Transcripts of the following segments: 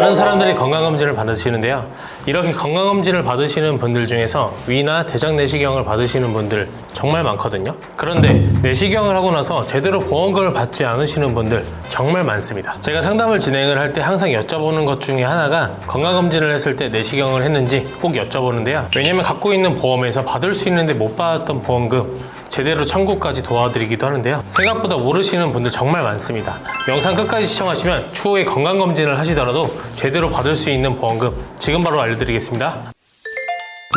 많은 사람들이 건강검진을 받으시는데요. 이렇게 건강검진을 받으시는 분들 중에서 위나 대장 내시경을 받으시는 분들 정말 많거든요. 그런데 내시경을 하고 나서 제대로 보험금을 받지 않으시는 분들 정말 많습니다. 제가 상담을 진행을 할 때 항상 여쭤보는 것 중에 하나가 건강검진을 했을 때 내시경을 했는지 꼭 여쭤보는데요. 왜냐면 갖고 있는 보험에서 받을 수 있는데 못 받았던 보험금 제대로 청구까지 도와드리기도 하는데요. 생각보다 모르시는 분들 정말 많습니다. 영상 끝까지 시청하시면 추후에 건강검진을 하시더라도 제대로 받을 수 있는 보험금 지금 바로 알려드리겠습니다.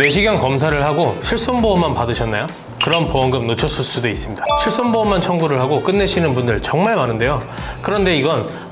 내시경 검사를 하고 실손보험만 받으셨나요? 그런 보험금 놓쳤을 수도 있습니다. 실손보험만 청구를 하고 끝내시는 분들 정말 많은데요. 그런데 이건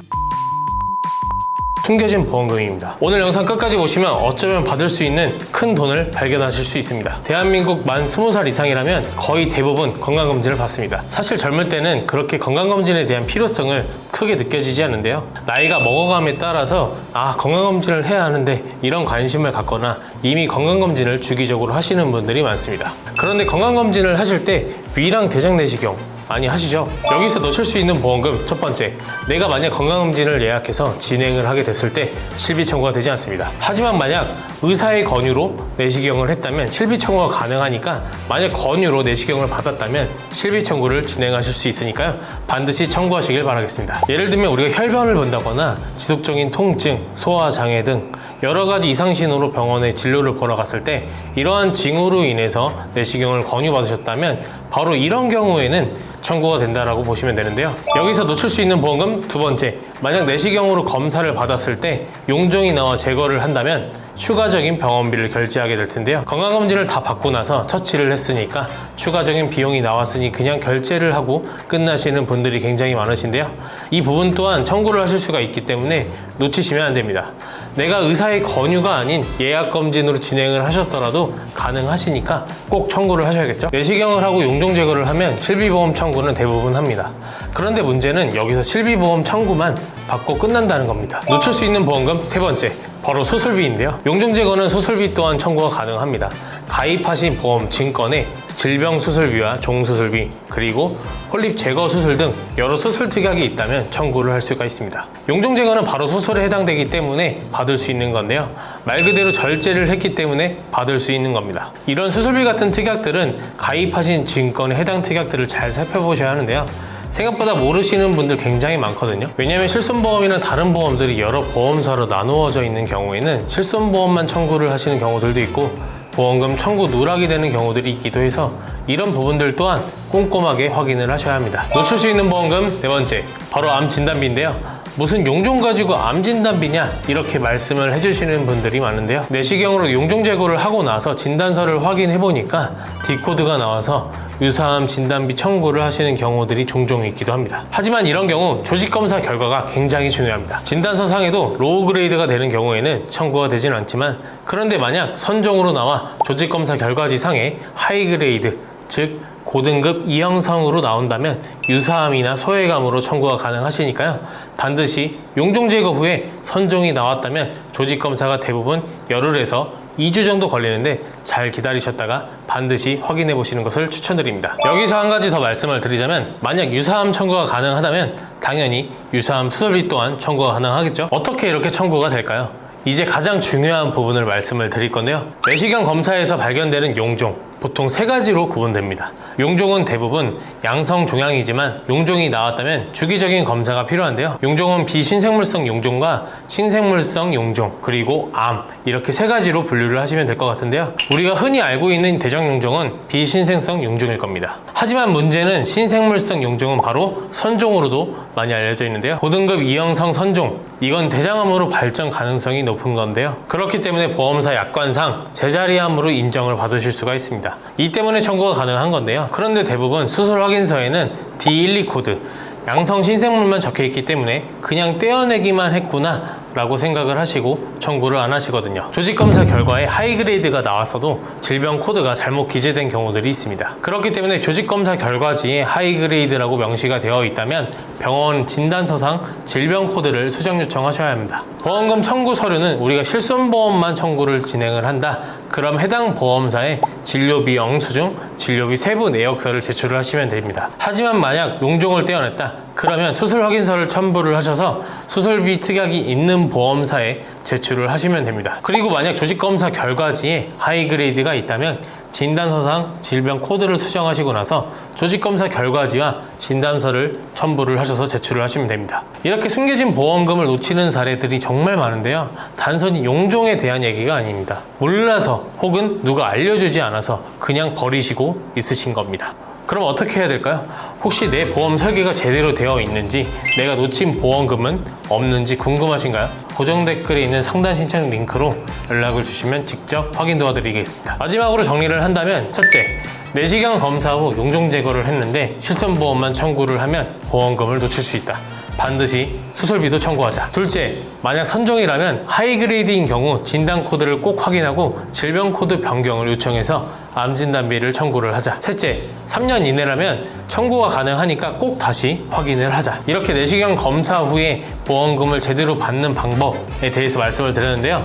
숨겨진 보험금입니다. 오늘 영상 끝까지 보시면 어쩌면 받을 수 있는 큰 돈을 발견하실 수 있습니다. 대한민국 만 20살 이상이라면 거의 대부분 건강검진을 받습니다. 사실 젊을 때는 그렇게 건강검진에 대한 필요성을 크게 느껴지지 않는데요. 나이가 먹어감에 따라서 건강검진을 해야 하는데 이런 관심을 갖거나 이미 건강검진을 주기적으로 하시는 분들이 많습니다. 그런데 건강검진을 하실 때 위랑 대장 내시경 많이 하시죠? 여기서 놓칠 수 있는 보험금 첫 번째, 내가 만약 건강검진을 예약해서 진행을 하게 됐을 때 실비 청구가 되지 않습니다. 하지만 만약 의사의 권유로 내시경을 했다면 실비 청구가 가능하니까 만약 권유로 내시경을 받았다면 실비 청구를 진행하실 수 있으니까요. 반드시 청구하시길 바라겠습니다. 예를 들면 우리가 혈변을 본다거나 지속적인 통증, 소화장애 등 여러 가지 이상 신호로 병원에 진료를 보러 갔을 때 이러한 징후로 인해서 내시경을 권유받으셨다면 바로 이런 경우에는 청구가 된다라고 보시면 되는데요. 여기서 놓칠 수 있는 보험금 두 번째, 만약 내시경으로 검사를 받았을 때 용종이 나와 제거를 한다면 추가적인 병원비를 결제하게 될 텐데요. 건강검진을 다 받고 나서 처치를 했으니까 추가적인 비용이 나왔으니 그냥 결제를 하고 끝나시는 분들이 굉장히 많으신데요. 이 부분 또한 청구를 하실 수가 있기 때문에 놓치시면 안 됩니다. 내가 의사의 권유가 아닌 예약검진으로 진행을 하셨더라도 가능하시니까 꼭 청구를 하셔야겠죠. 내시경을 하고 용종 제거를 하면 실비보험 청구는 대부분 합니다. 그런데 문제는 여기서 실비보험 청구만 받고 끝난다는 겁니다. 놓칠 수 있는 보험금 세 번째, 바로 수술비인데요. 용종 제거는 수술비 또한 청구가 가능합니다. 가입하신 보험 증권에 질병 수술비와 종수술비, 그리고 폴립 제거 수술 등 여러 수술 특약이 있다면 청구를 할 수가 있습니다. 용종 제거는 바로 수술에 해당되기 때문에 받을 수 있는 건데요. 말 그대로 절제를 했기 때문에 받을 수 있는 겁니다. 이런 수술비 같은 특약들은 가입하신 증권에 해당 특약들을 잘 살펴보셔야 하는데요. 생각보다 모르시는 분들 굉장히 많거든요. 왜냐하면 실손보험이나 다른 보험들이 여러 보험사로 나누어져 있는 경우에는 실손보험만 청구를 하시는 경우들도 있고 보험금 청구 누락이 되는 경우들이 있기도 해서 이런 부분들 또한 꼼꼼하게 확인을 하셔야 합니다. 놓칠 수 있는 보험금 네 번째, 바로 암 진단비인데요. 무슨 용종 가지고 암 진단비냐 이렇게 말씀을 해주시는 분들이 많은데요. 내시경으로 용종 제거를 하고 나서 진단서를 확인해 보니까 D코드가 나와서 유사암 진단비 청구를 하시는 경우들이 종종 있기도 합니다. 하지만 이런 경우 조직검사 결과가 굉장히 중요합니다. 진단서 상에도 로우 그레이드가 되는 경우에는 청구가 되지는 않지만, 그런데 만약 선종으로 나와 조직검사 결과지 상에 하이 그레이드, 즉 고등급 E형성으로 나온다면 유사암이나 소외감으로 청구가 가능하시니까요. 반드시 용종 제거 후에 선종이 나왔다면 조직검사가 대부분 열흘에서 2주 정도 걸리는데 잘 기다리셨다가 반드시 확인해 보시는 것을 추천드립니다. 여기서 한 가지 더 말씀을 드리자면, 만약 유사암 청구가 가능하다면 당연히 유사암 수술비 또한 청구가 가능하겠죠. 어떻게 이렇게 청구가 될까요? 이제 가장 중요한 부분을 말씀을 드릴 건데요. 내시경 검사에서 발견되는 용종, 보통 세 가지로 구분됩니다. 용종은 대부분 양성 종양이지만 용종이 나왔다면 주기적인 검사가 필요한데요. 용종은 비신생물성 용종과 신생물성 용종, 그리고 암, 이렇게 세 가지로 분류를 하시면 될 것 같은데요. 우리가 흔히 알고 있는 대장 용종은 비신생성 용종일 겁니다. 하지만 문제는 신생물성 용종은 바로 선종으로도 많이 알려져 있는데요. 고등급 E형성 선종, 이건 대장암으로 발전 가능성이 높은 건데요. 그렇기 때문에 보험사 약관상 제자리암으로 인정을 받으실 수가 있습니다. 이 때문에 청구가 가능한 건데요. 그런데 대부분 수술 확인서에는 D12 코드, 양성 신생물만 적혀 있기 때문에 그냥 떼어내기만 했구나 라고 생각을 하시고 청구를 안 하시거든요. 조직검사 결과에 하이그레이드가 나왔어도 질병 코드가 잘못 기재된 경우들이 있습니다. 그렇기 때문에 조직검사 결과지에 하이그레이드라고 명시가 되어 있다면 병원 진단서상 질병 코드를 수정 요청하셔야 합니다. 보험금 청구 서류는 우리가 실손보험만 청구를 진행을 한다. 그럼 해당 보험사에 진료비 영수증, 진료비 세부 내역서를 제출을 하시면 됩니다. 하지만 만약 용종을 떼어냈다, 그러면 수술 확인서를 첨부를 하셔서 수술비 특약이 있는 보험사에 제출을 하시면 됩니다. 그리고 만약 조직검사 결과지에 하이그레이드가 있다면 진단서상 질병 코드를 수정하시고 나서 조직검사 결과지와 진단서를 첨부를 하셔서 제출을 하시면 됩니다. 이렇게 숨겨진 보험금을 놓치는 사례들이 정말 많은데요. 단순히 용종에 대한 얘기가 아닙니다. 몰라서 혹은 누가 알려주지 않아서 그냥 버리시고 있으신 겁니다. 그럼 어떻게 해야 될까요? 혹시 내 보험 설계가 제대로 되어 있는지, 내가 놓친 보험금은 없는지 궁금하신가요? 고정 댓글에 있는 상담 신청 링크로 연락을 주시면 직접 확인 도와드리겠습니다. 마지막으로 정리를 한다면, 첫째, 내시경 검사 후 용종 제거를 했는데 실손보험만 청구를 하면 보험금을 놓칠 수 있다. 반드시 수술비도 청구하자. 둘째, 만약 선종이라면 하이그레이드인 경우 진단 코드를 꼭 확인하고 질병 코드 변경을 요청해서 암 진단비를 청구를 하자. 셋째, 3년 이내라면 청구가 가능하니까 꼭 다시 확인을 하자. 이렇게 내시경 검사 후에 보험금을 제대로 받는 방법에 대해서 말씀을 드렸는데요.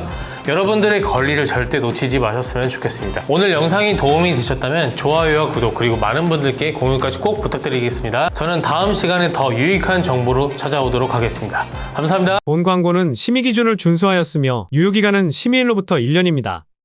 여러분들의 권리를 절대 놓치지 마셨으면 좋겠습니다. 오늘 영상이 도움이 되셨다면 좋아요와 구독, 그리고 많은 분들께 공유까지 꼭 부탁드리겠습니다. 저는 다음 시간에 더 유익한 정보로 찾아오도록 하겠습니다. 감사합니다. 본 광고는 심의 기준을 준수하였으며 유효기간은 심의일로부터 1년입니다.